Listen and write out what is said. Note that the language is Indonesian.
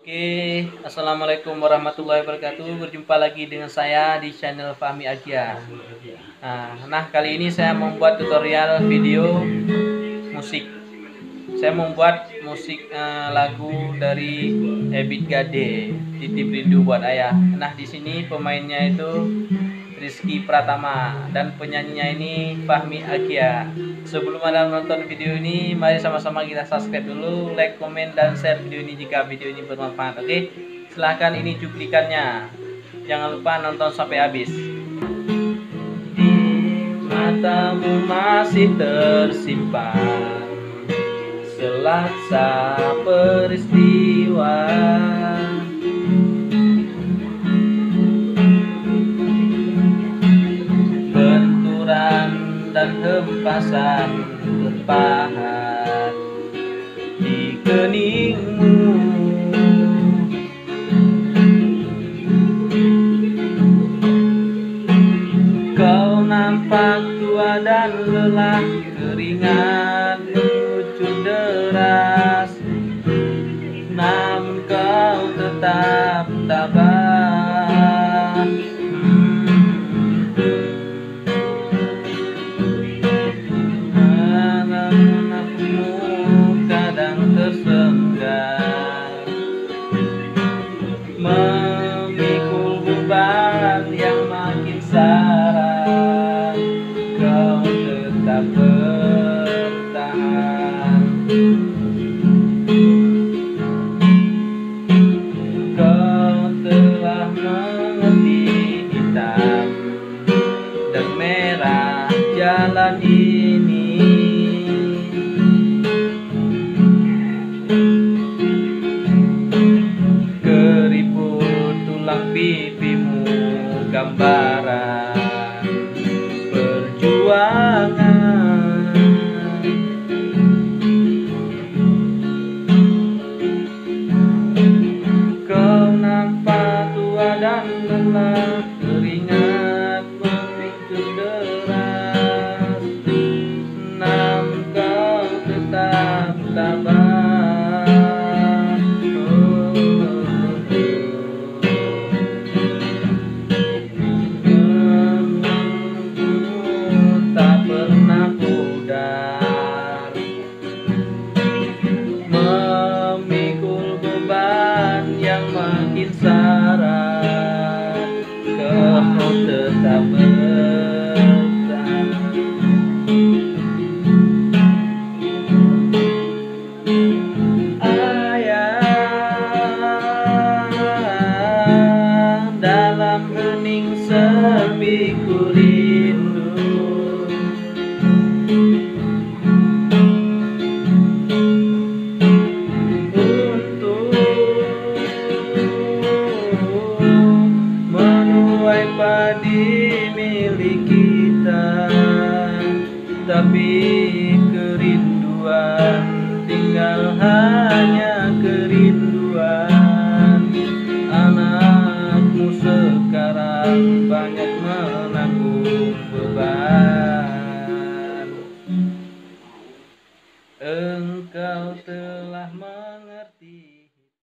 Oke, assalamualaikum warahmatullahi wabarakatuh. Berjumpa lagi dengan saya di channel Fahmi Agia. Nah, kali ini saya membuat tutorial video musik. Saya membuat musik lagu dari Ebit Gade, Titip Rindu Buat Ayah. Nah, di sini pemainnya itu Rizky Pratama dan penyanyinya ini Fahmi Agia. Sebelum Anda menonton video ini, mari sama-sama kita subscribe dulu, like, komen, dan share video ini jika video ini bermanfaat. Oke, silahkan ini cuplikannya. Jangan lupa nonton sampai habis. Di matamu masih tersimpan selaksa peristiwa, benturan dan hempasan berpahat di keningmu. Kau nampak tua dan lelah, keringat mengucur deras, namun kau tetap tabah. Nafasmu kadang tersenggah, memikul beban yang makin syarat, kau tetap bertahan. Kau telah mengerti hitam dan merah jalan ini. Keriput tulang pipimu gambaran perjuangan. Kau nampak tua dan lelah, keringat mengucur deras, namun kau tetap tabah. Tak pernah pudar, memikul beban yang makin syarat, kau tetap bertahan. Ayah, dalam hening sepi ku rindu, untuk menuai padi milik kita, tapi kerinduan tinggal hanya kerinduan. Anakmu sekarang banyak menangis,